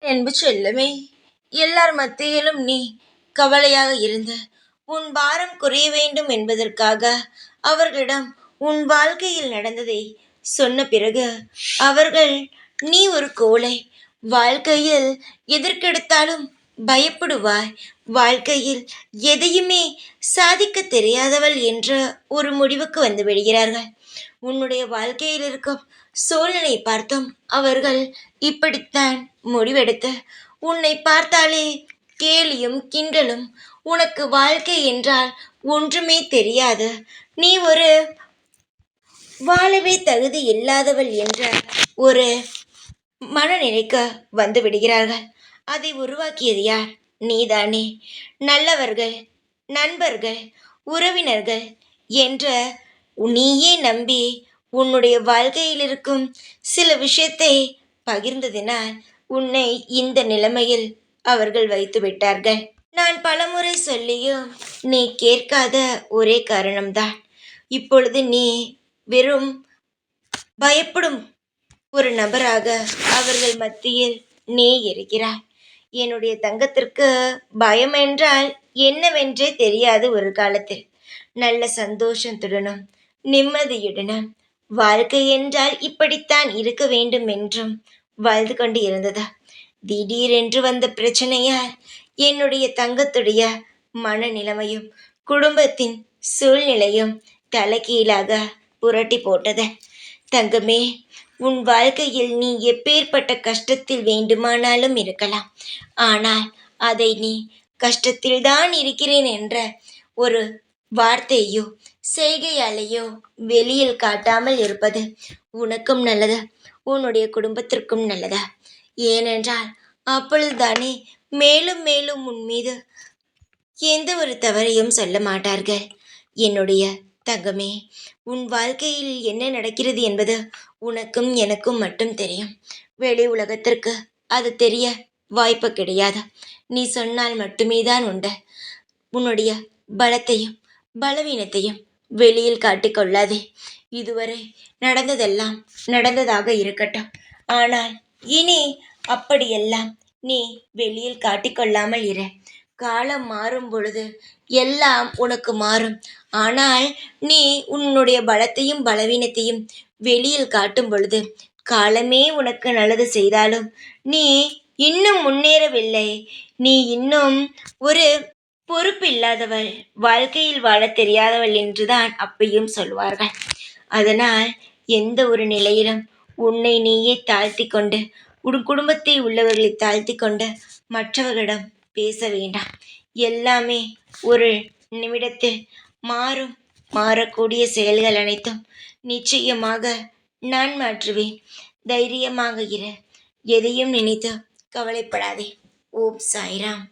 அன்பு செல்லமே, எல்லார் மத்தியிலும் நீ கவலையாக இருந்த உன் பாரம் குறைய வேண்டும் என்பதற்காக அவர்களிடம் உன் வாழ்க்கையில் நடந்ததை சொன்ன பிறகு அவர்கள் நீ ஒரு கோழை, வாழ்க்கையில் எதற்கெடுத்தாலும் பயப்படுவாய், வாழ்க்கையில் எதையுமே சாதிக்க தெரியாதவள் என்ற ஒரு முடிவுக்கு வந்து விடுகிறார்கள். உன்னுடைய வாழ்க்கையில் இருக்கும் சூழ்நிலை பார்த்தும் அவர்கள் இப்படித்தான் முடிவெடுத்து உன்னை பார்த்தாலே கேலியும் கிண்டலும், உனக்கு வாழ்க்கை என்றால் ஒன்றுமே தெரியாது, நீ ஒரு வாழவே தகுதி இல்லாதவள் என்ற ஒரு மனநிலைக்கு வந்து விடுகிறார்கள். அதை உருவாக்கியது யார்? நீதானே. நல்லவர்கள், நண்பர்கள், உறவினர்கள் என்ற நீயே நம்பி உன்னுடைய வாழ்க்கையில் இருக்கும் சில விஷயத்தை பகிர்ந்ததினால் உன்னை இந்த நிலைமையில் அவர்கள் வைத்து விட்டார்கள். நான் பலமுறை சொல்லியும் நீ கேட்காத ஒரே காரணம்தான், இப்பொழுது நீ வெறும் பயப்படும் ஒரு நபராக அவர்கள் மத்தியில் நீ இருக்கிறாய். என்னுடைய தங்கத்திற்கு பயம் என்றால் என்னவென்றே தெரியாது. ஒரு காலத்தில் நல்ல சந்தோஷத்துடனும் நிம்மதியுடனும் வாழ்க்கை என்றால் இப்படித்தான் இருக்க வேண்டும் என்றும் வாழ்ந்து கொண்டு இருந்தது. திடீரென்று வந்த பிரச்சனையால் என்னுடைய தங்கத்துடைய மனநிலைமையும் குடும்பத்தின் சூழ்நிலையும் தலைகீழாக புரட்டி போட்டது. தங்கமே, உன் வாழ்க்கையில் நீ எப்பேற்பட்ட கஷ்டத்தில் வேண்டுமானாலும் இருக்கலாம். ஆனால் அதை நீ கஷ்டத்தில்தான் இருக்கிறேன் என்ற ஒரு வார்த்தையோ செய்கையாலேயோ வெளியில் காட்டாமல் இருப்பது உனக்கும் நல்லது, உன்னுடைய குடும்பத்திற்கும் நல்லது. ஏனென்றால் அப்பொழுதுதானே மேலும் மேலும் உன் மீது எந்த ஒரு தவறையும் சொல்ல மாட்டார்கள். என்னுடைய தங்கமே, உன் வாழ்க்கையில் என்ன நடக்கிறது என்பது உனக்கும் எனக்கும் மட்டும் தெரியும். வெளி உலகத்திற்கு அது தெரிய வாய்ப்பு கிடையாது. நீ சொன்னால் மட்டுமே தான் உண்டு. உன்னுடைய பலத்தையும் பலவீனத்தையும் வெளியில் காட்டிக்கொள்ளாதே. இதுவரை நடந்ததெல்லாம் நடந்ததாக இருக்கட்டும். ஆனால் இனி அப்படியெல்லாம் நீ வெளியில் காட்டிக்கொள்ளாமல் இரு. காலம் மாறும் பொழுது எல்லாம் உனக்கு மாறும். ஆனால் நீ உன்னுடைய பலத்தையும் பலவீனத்தையும் வெளியில் காட்டும் பொழுது காலமே உனக்கு நல்லது செய்தாலும் நீ இன்னும் முன்னேறவில்லை. நீ இன்னும் ஒரு பொறுப்பில்லாதவள், வாழ்க்கையில் வாழத் தெரியாதவள் என்றுதான் அப்பையும் சொல்வார்கள். அதனால் எந்த ஒரு நிலையிலும் உன்னை நீயே தாழ்த்தி கொண்டு உன் குடும்பத்தை உள்ளவர்களை தாழ்த்தி கொண்டு மற்றவர்களிடம் பேச வேண்டாம். எல்லாமே ஒரு நிமிடத்தில் மாறும். மாறக்கூடிய செயல்கள் அனைத்தும் நிச்சயமாக நான் மாற்றுவேன். தைரியமாக இரு. எதையும் நினைத்து கவலைப்படாதே. ஓம் சாய்ராம்.